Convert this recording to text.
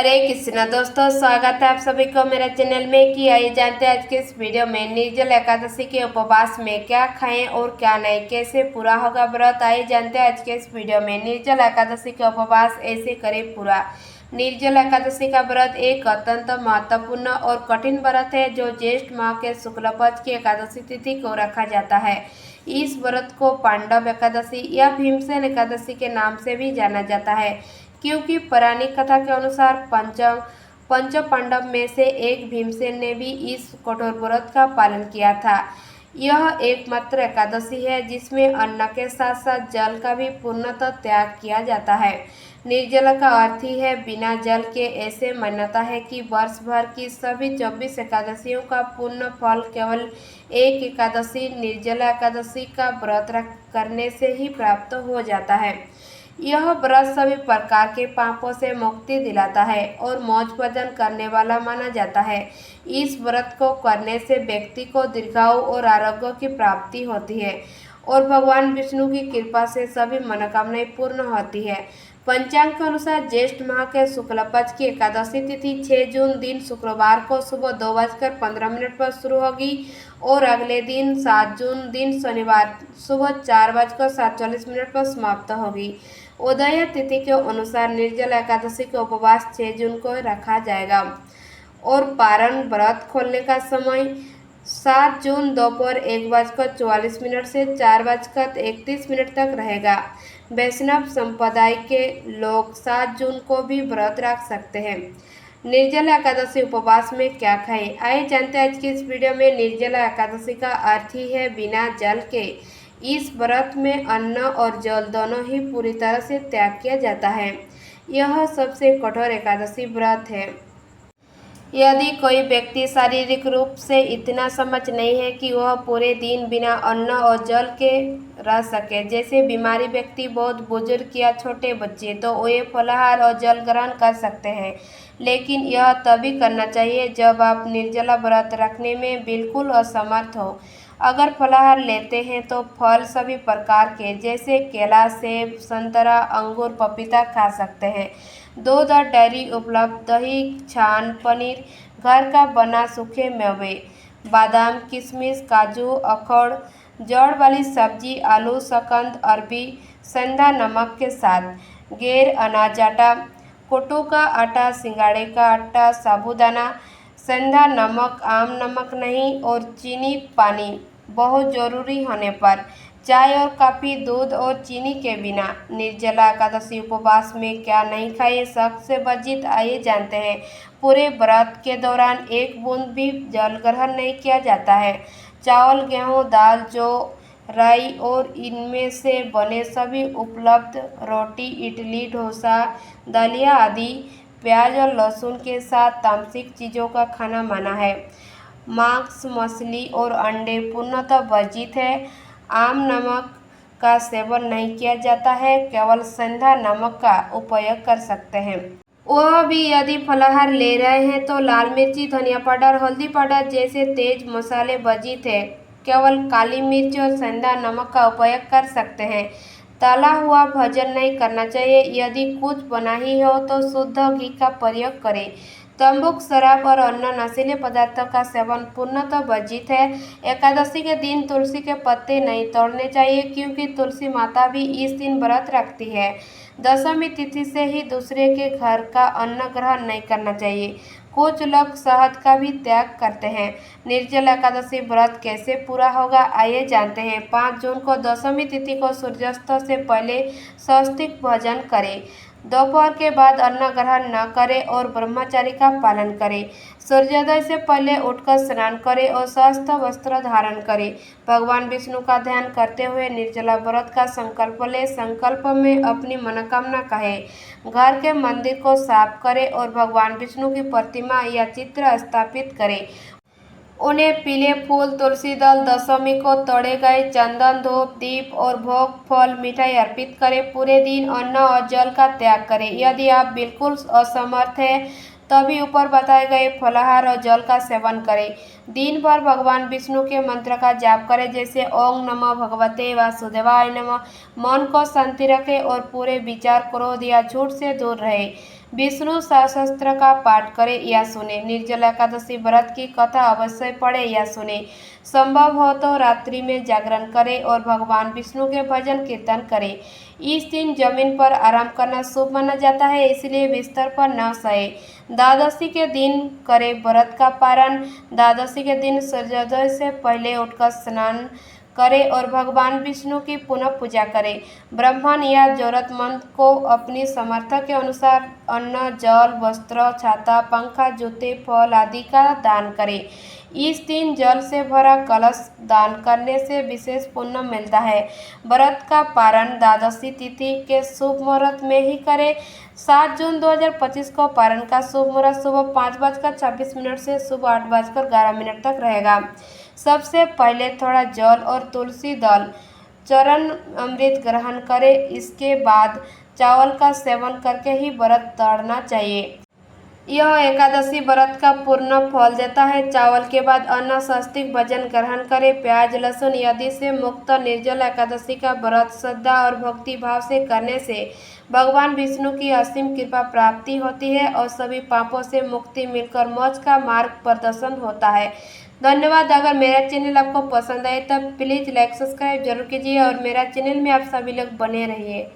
हरे कृष्णा दोस्तों, स्वागत है आप सभी को मेरे चैनल में। कि आइए जानते हैं आज के इस वीडियो में निर्जल एकादशी के उपवास में क्या खाएं और क्या नहीं, कैसे पूरा होगा व्रत। आइए जानते हैं आज के इस वीडियो में। निर्जल एकादशी के उपवास ऐसे करें पूरा। निर्जल एकादशी का व्रत एक अत्यंत महत्वपूर्ण और कठिन व्रत है जो ज्येष्ठ माह के शुक्ल पक्ष की एकादशी तिथि को रखा जाता है। इस व्रत को पांडव एकादशी या भीमसेन एकादशी के नाम से भी जाना जाता है, क्योंकि पौराणिक कथा के अनुसार पंच पांडव में से एक भीमसेन ने भी इस कठोर व्रत का पालन किया था। यह एकमात्र एकादशी है जिसमें अन्न के साथ साथ जल का भी पूर्णतः त्याग किया जाता है। निर्जला का अर्थ ही है बिना जल के। ऐसे मान्यता है कि वर्ष भर की सभी 24 एकादशियों का पूर्ण फल केवल एक एकादशी निर्जला एकादशी का व्रत करने से ही प्राप्त हो जाता है। यह व्रत सभी प्रकार के पापों से मुक्ति दिलाता है और मौज भजन करने वाला माना जाता है। इस व्रत को करने से व्यक्ति को दीर्घायु और आरोग्य की प्राप्ति होती है और भगवान विष्णु की कृपा से सभी मनोकामनाएं पूर्ण होती है। पंचांग के अनुसार ज्येष्ठ माह के शुक्ल पक्ष की एकादशी तिथि 6 जून दिन शुक्रवार को सुबह 2:15 पर शुरू होगी और अगले दिन 7 जून दिन शनिवार सुबह 4:47 पर समाप्त होगी। उदय तिथि के अनुसार निर्जल एकादशी के उपवास 6 जून को रखा जाएगा और पारण व्रत खोलने का समय 7 जून दोपहर 1:44 से 4:31 तक रहेगा। वैष्णव संप्रदाय के लोग 7 जून को भी व्रत रख सकते हैं। निर्जल एकादशी उपवास में क्या खाएं, आइए जानते हैं आज की इस वीडियो में। निर्जला एकादशी का अर्थ ही है बिना जल के। इस व्रत में अन्न और जल दोनों ही पूरी तरह से त्याग किया जाता है। यह सबसे कठोर एकादशी व्रत है। यदि कोई व्यक्ति शारीरिक रूप से इतना समझ नहीं है कि वह पूरे दिन बिना अन्न और जल के रह सके, जैसे बीमारी व्यक्ति, बहुत बुजुर्ग या छोटे बच्चे, तो वे फलाहार और जल ग्रहण कर सकते हैं। लेकिन यह तभी करना चाहिए जब आप निर्जला व्रत रखने में बिल्कुल असमर्थ हो। अगर फलाहार लेते हैं तो फल सभी प्रकार के, जैसे केला, सेब, संतरा, अंगूर, पपीता खा सकते हैं। दूध और डेयरी उपलब्ध, दही, छाछ, पनीर, घर का बना सूखे मेवे, बादाम, किशमिश, काजू, अखरोट, जड़ वाली सब्जी, आलू, शकरकंद, अरबी, सेंधा नमक के साथ, गैर अनाज आटा, कोटू का आटा, सिंगाड़े का आटा, साबूदाना, सेंधा नमक, आम नमक नहीं और चीनी पानी। बहुत जरूरी होने पर चाय और काफ़ी, दूध और चीनी के बिना। निर्जला एकादशी उपवास में क्या नहीं खाए, शक से वर्जित। आइए जानते हैं। पूरे व्रत के दौरान एक बूंद भी जल ग्रहण नहीं किया जाता है। चावल, गेहूं, दाल, जौ, राई और इनमें से बने सभी उपलब्ध रोटी, इडली, डोसा, दलिया आदि प्याज और लहसुन के साथ तामसिक चीज़ों का खाना माना है। मांस, मछली और अंडे पूर्णतः वर्जित है। आम नमक का सेवन नहीं किया जाता है, केवल सेंधा नमक का उपयोग कर सकते हैं। वह भी यदि फलाहार ले रहे हैं तो लाल मिर्ची, धनिया पाउडर, हल्दी पाउडर जैसे तेज मसाले वर्जित है। केवल काली मिर्च और सेंधा नमक का उपयोग कर सकते हैं। तला हुआ भोजन नहीं करना चाहिए। यदि कुछ बना ही हो तो शुद्ध घी का प्रयोग करें। तंबाकू, शराब और अन्य नशीले पदार्थों का सेवन पूर्णतः वर्जित है। एकादशी के दिन तुलसी के पत्ते नहीं तोड़ने चाहिए, क्योंकि तुलसी माता भी इस दिन व्रत रखती है। दशमी तिथि से ही दूसरे के घर का अन्न ग्रहण नहीं करना चाहिए। कुछ लोग शहद का भी त्याग करते हैं। निर्जल एकादशी व्रत कैसे पूरा होगा, आइए जानते हैं। 5 जून को दशमी तिथि को सूर्यास्त से पहले स्वस्तिक भोजन करें। दोपहर के बाद अन्न ग्रहण न करें और ब्रह्मचर्य का पालन करें। सूर्योदय से पहले उठकर स्नान करें और स्वस्थ वस्त्र धारण करें। भगवान विष्णु का ध्यान करते हुए निर्जला व्रत का संकल्प लें। संकल्प में अपनी मनोकामना कहें। घर के मंदिर को साफ करें और भगवान विष्णु की प्रतिमा या चित्र स्थापित करें। उन्हें पीले फूल, तुलसी दल, दशमी को तोड़े गए चंदन, धूप, दीप और भोग, फल, मिठाई अर्पित करें। पूरे दिन अन्न और जल का त्याग करें। यदि आप बिल्कुल असमर्थ हैं तभी ऊपर बताए गए फलाहार और जल का सेवन करें। दिन भर भगवान विष्णु के मंत्र का जाप करें, जैसे ओम नमः भगवते वासुदेवाय नमः। मन को शांति रखें और पूरे विचार, क्रोध या झूठ से दूर रहें। विष्णु सहस्त्र का पाठ करें या सुने। निर्जला एकादशी व्रत की कथा अवश्य पढ़े या सुने। संभव हो तो रात्रि में जागरण करें और भगवान विष्णु के भजन कीर्तन करें। इस दिन जमीन पर आराम करना शुभ माना जाता है, इसलिए बिस्तर पर न सोए। द्वादशी के दिन करें व्रत का पारण। द्वादशी के दिन सूर्योदय से पहले उठकर स्नान करें और भगवान विष्णु की पुनः पूजा करें। ब्राह्मण या जरूरतमंद को अपनी सामर्थ्य के अनुसार अन्न, जल, वस्त्र, छाता, पंखा, जूते, फल आदि का दान करें। इस दिन जल से भरा कलश दान करने से विशेष पुण्य मिलता है। व्रत का पारण द्वादशी तिथि के शुभ मुहूर्त में ही करें। 7 जून 2025 को पारण का शुभ मुहूर्त सुबह 5:26 से सुबह 8:11 तक रहेगा। सबसे पहले थोड़ा जल और तुलसी दल चरण अमृत ग्रहण करें। इसके बाद चावल का सेवन करके ही व्रत तोड़ना चाहिए। यह एकादशी व्रत का पूर्ण फल देता है। चावल के बाद अन्न स्वस्तिक भोजन ग्रहण करें। प्याज, लहसुन आदि से मुक्त निर्जला एकादशी का व्रत श्रद्धा और भक्ति भाव से करने से भगवान विष्णु की असीम कृपा प्राप्ति होती है और सभी पापों से मुक्ति मिलकर मोक्ष का मार्ग प्रदर्शन होता है। धन्यवाद। अगर मेरा चैनल आपको पसंद आए तब प्लीज़ लाइक सब्सक्राइब जरूर कीजिए और मेरा चैनल में आप सभी लोग बने रहिए।